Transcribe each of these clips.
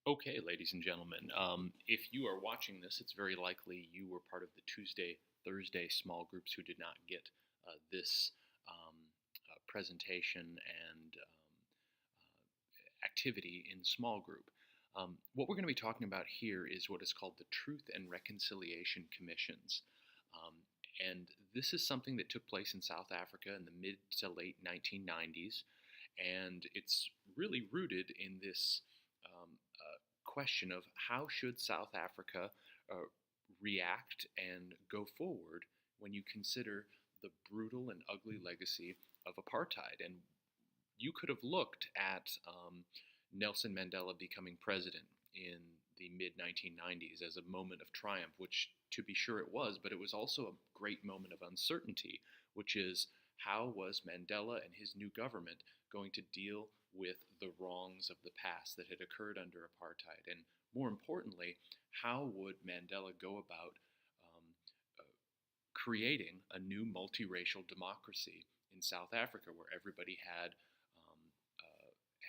Okay, ladies and gentlemen, if you are watching this, it's very likely you were part of the Tuesday, Thursday small groups who did not get this um, presentation and activity in small group. What we're going to be talking about here is what is called the Truth and Reconciliation Commissions. Um, and this is something that took place in South Africa in the mid to late 1990s. And it's really rooted in this question of how should South Africa uh, react and go forward when you consider the brutal and ugly legacy of apartheid. And you could have looked at Nelson Mandela becoming president in the mid 1990s as a moment of triumph, which to be sure it was, but it was also a great moment of uncertainty, which is how was Mandela and his new government going to deal with the wrongs of the past that had occurred under apartheid? And more importantly, how would Mandela go about um, uh, creating a new multiracial democracy in South Africa where everybody um,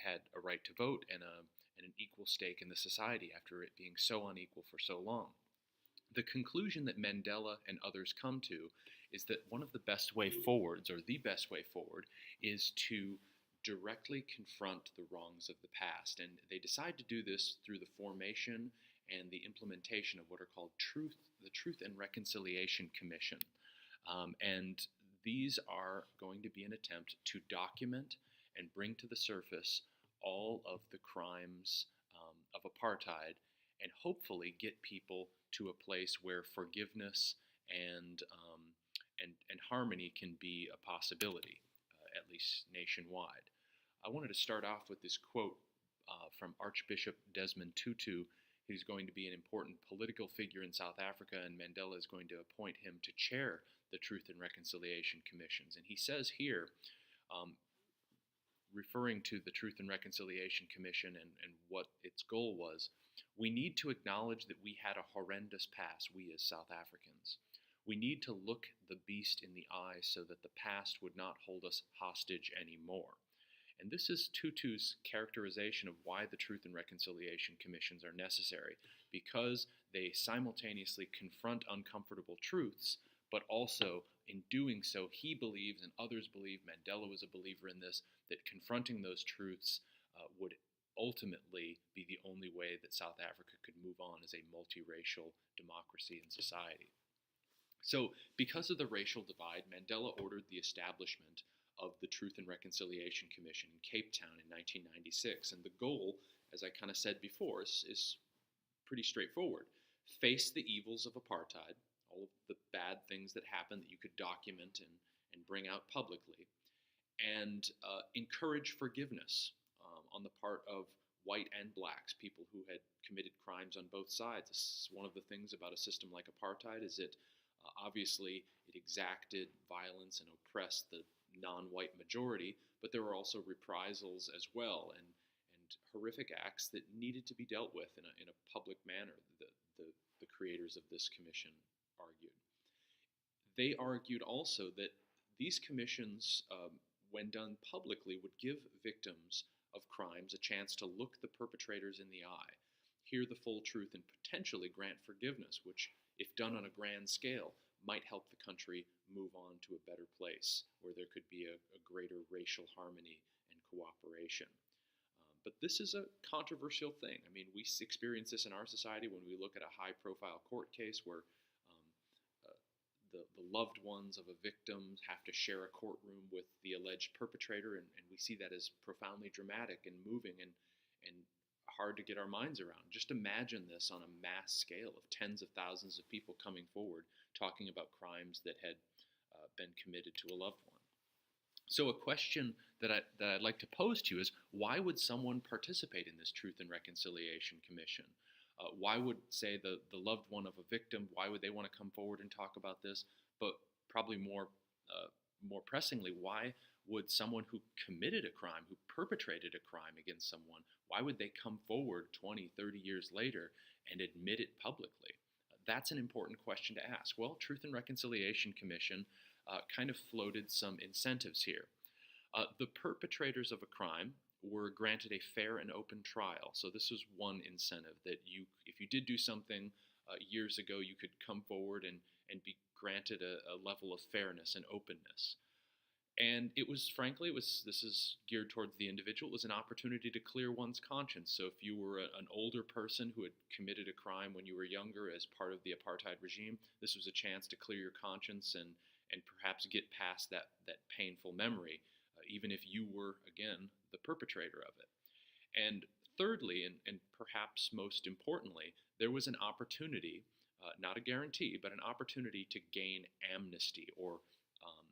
had a right to vote and an equal stake in the society after it being so unequal for so long? The conclusion that Mandela and others come to is that one of the best way forwards, or the best way forward, is to directly confront the wrongs of the past. And they decide to do this through the formation and the implementation of what are called the Truth and Reconciliation Commission. And these are going to be an attempt to document and bring to the surface all of the crimes of apartheid and hopefully get people to a place where forgiveness and harmony can be a possibility, at least nationwide. I wanted to start off with this quote from Archbishop Desmond Tutu. He's going to be an important political figure in South Africa, and Mandela is going to appoint him to chair the Truth and Reconciliation Commissions. And he says here, um, referring to the Truth and Reconciliation Commission and what its goal was, we need to acknowledge that we had a horrendous past, we as South Africans. We need to look the beast in the eye so that the past would not hold us hostage anymore. And this is Tutu's characterization of why the Truth and Reconciliation Commissions are necessary, because they simultaneously confront uncomfortable truths, but also in doing so, he believes, and others believe, Mandela was a believer in this, that confronting those truths would ultimately be the only way that South Africa could move on as a multiracial democracy and society. So, because of the racial divide, Mandela ordered the establishment of the Truth and Reconciliation Commission in Cape Town in 1996. And the goal, as I kind of said before, is pretty straightforward. Face the evils of apartheid, all of the bad things that happened that you could document and bring out publicly, and encourage forgiveness on the part of white and blacks, people who had committed crimes on both sides. This is one of the things about a system like apartheid is it obviously it exacted violence and oppressed the non-white majority, but there were also reprisals as well and horrific acts that needed to be dealt with in a public manner, the creators of this commission argued. They argued also that these commissions, when done publicly, would give victims of crimes a chance to look the perpetrators in the eye, hear the full truth, and potentially grant forgiveness, which, if done on a grand scale, might help the country move on to a better place where there could be a greater racial harmony and cooperation. But this is a controversial thing. I mean, we experience this in our society when we look at a high-profile court case where the loved ones of a victim have to share a courtroom with the alleged perpetrator, and we see that as profoundly dramatic and moving and hard to get our minds around. Just imagine this on a mass scale of tens of thousands of people coming forward talking about crimes that had been committed to a loved one. So a question that I'd like to pose to you is, why would someone participate in this Truth and Reconciliation Commission? Why would, say, the loved one of a victim, why would they want to come forward and talk about this? But probably more pressingly, why would someone who committed a crime, who perpetrated a crime against someone, why would they come forward 20, 30 years later and admit it publicly? That's an important question to ask. Well, Truth and Reconciliation Commission kind of floated some incentives here. The perpetrators of a crime were granted a fair and open trial. So this was one incentive that if you did do something years ago, you could come forward and be granted a level of fairness and openness. And it was, frankly, this is geared towards the individual. It was an opportunity to clear one's conscience. So if you were an older person who had committed a crime when you were younger as part of the apartheid regime, this was a chance to clear your conscience and perhaps get past that painful memory, even if you were, again, the perpetrator of it. And thirdly, and perhaps most importantly, there was an opportunity, not a guarantee, but an opportunity to gain amnesty or um,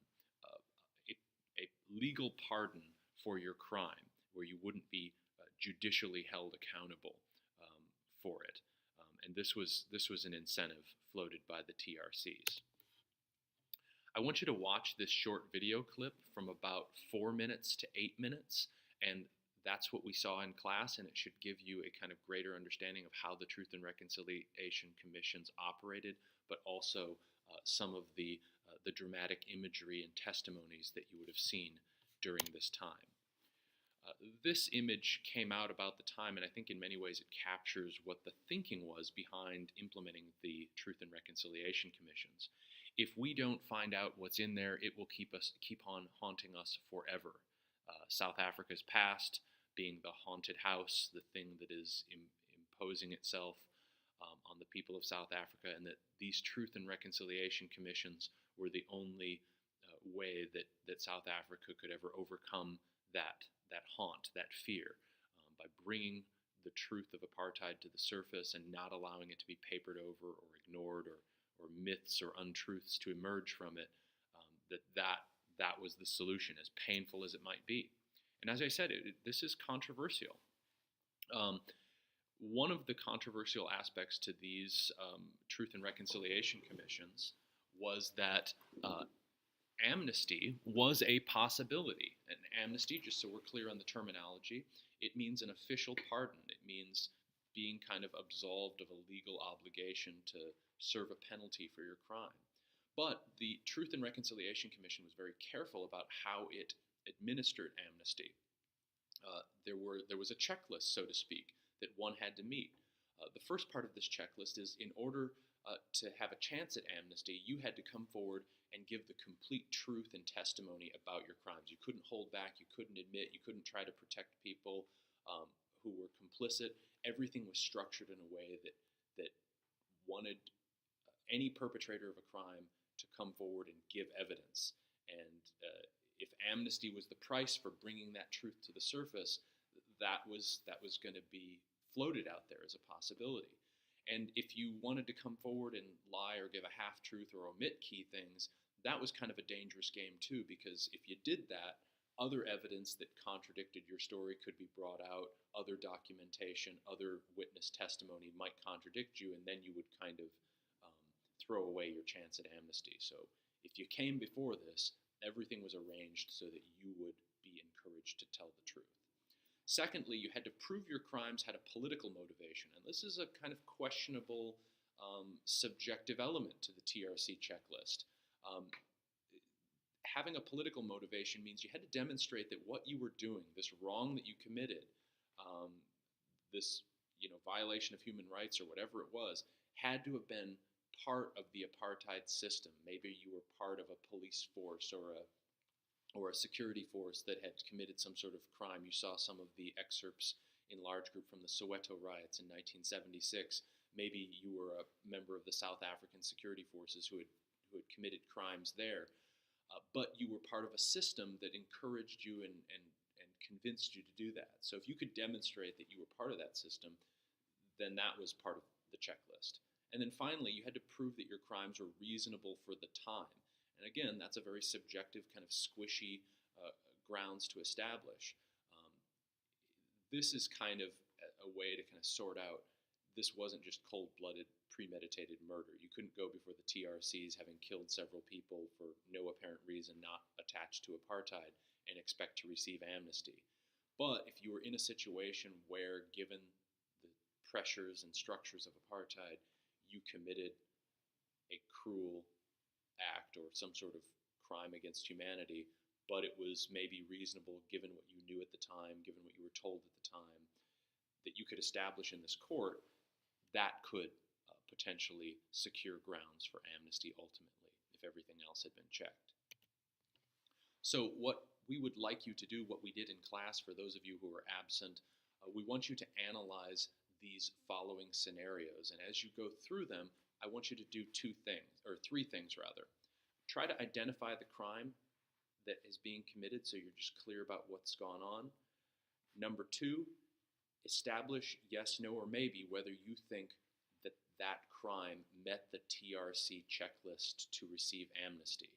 a legal pardon for your crime, where you wouldn't be judicially held accountable for it. And this was an incentive floated by the TRCs. I want you to watch this short video clip from about 4 minutes to 8 minutes, and that's what we saw in class, and it should give you a kind of greater understanding of how the Truth and Reconciliation Commissions operated, but also some of the dramatic imagery and testimonies that you would have seen during this time. This image came out about the time, and I think in many ways it captures what the thinking was behind implementing the Truth and Reconciliation Commissions. If we don't find out what's in there, it will keep on haunting us forever. South Africa's past being the haunted house, the thing that is imposing itself on the people of South Africa, and that these Truth and Reconciliation Commissions were the only way that South Africa could ever overcome that haunt, that fear, by bringing the truth of apartheid to the surface and not allowing it to be papered over or ignored or myths or untruths to emerge from it, that was the solution, as painful as it might be. And as I said, this is controversial. One of the controversial aspects to these Truth and Reconciliation Commissions was that amnesty was a possibility. And amnesty, just so we're clear on the terminology, it means an official pardon. It means being kind of absolved of a legal obligation to serve a penalty for your crime. But the Truth and Reconciliation Commission was very careful about how it administered amnesty. There was a checklist, so to speak, that one had to meet. The first part of this checklist is, in order to have a chance at amnesty, you had to come forward and give the complete truth and testimony about your crimes. You couldn't hold back, you couldn't admit, you couldn't try to protect people who were complicit. Everything was structured in a way that wanted any perpetrator of a crime to come forward and give evidence. And if amnesty was the price for bringing that truth to the surface, that was going to be floated out there as a possibility. And if you wanted to come forward and lie or give a half-truth or omit key things, that was kind of a dangerous game too, because if you did that, other evidence that contradicted your story could be brought out, other documentation, other witness testimony might contradict you, and then you would kind of throw away your chance at amnesty. So if you came before this, everything was arranged so that you would be encouraged to tell the truth. Secondly, you had to prove your crimes had a political motivation, and this is a kind of questionable subjective element to the TRC checklist. Having a political motivation means you had to demonstrate that what you were doing, this wrong that you committed, this violation of human rights or whatever it was, had to have been part of the apartheid system. Maybe you were part of a police force or a security force that had committed some sort of crime. You saw some of the excerpts in large group from the Soweto riots in 1976. Maybe you were a member of the South African security forces who had committed crimes there. But you were part of a system that encouraged you and convinced you to do that. So if you could demonstrate that you were part of that system, then that was part of the checklist. And then finally, you had to prove that your crimes were reasonable for the time. And again, that's a very subjective, kind of squishy grounds to establish. This is kind of a way to kind of sort out, this wasn't just cold-blooded, premeditated murder. You couldn't go before the TRCs having killed several people for no apparent reason not attached to apartheid and expect to receive amnesty. But if you were in a situation where, given the pressures and structures of apartheid, you committed a cruel act or some sort of crime against humanity, but it was maybe reasonable given what you knew at the time, given what you were told at the time, that you could establish in this court, that could potentially secure grounds for amnesty ultimately, if everything else had been checked. So what we would like you to do, what we did in class for those of you who were absent, we want you to analyze these following scenarios. And as you go through them, I want you to do three things rather. Try to identify the crime that is being committed so you're just clear about what's gone on. Number two, establish yes, no, or maybe whether you think that that crime met the TRC checklist to receive amnesty.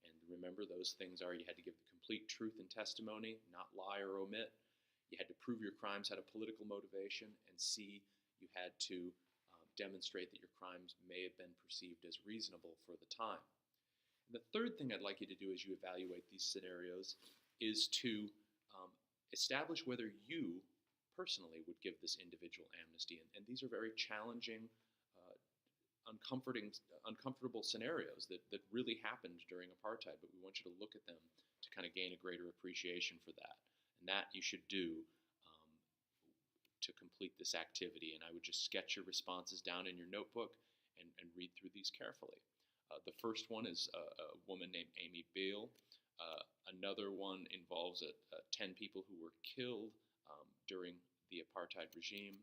And remember, those things are you had to give the complete truth in testimony, not lie or omit. You had to prove your crimes had a political motivation, and C, you had to demonstrate that your crimes may have been perceived as reasonable for the time. And the third thing I'd like you to do as you evaluate these scenarios is to establish whether you personally would give this individual amnesty. And these are very challenging, uncomfortable scenarios that really happened during apartheid, but we want you to look at them to kind of gain a greater appreciation for that. And that you should do to complete this activity. And I would just sketch your responses down in your notebook and read through these carefully. The first one is a woman named Amy Beale. Another one involves 10 people who were killed during the apartheid regime.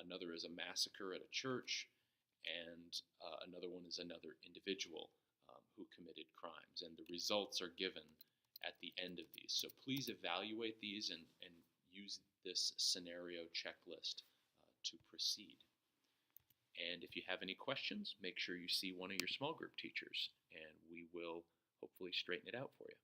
Another is a massacre at a church. And another one is another individual who committed crimes. And the results are given at the end of these. So please evaluate these and use this scenario checklist to proceed. And if you have any questions, make sure you see one of your small group teachers, and we will hopefully straighten it out for you.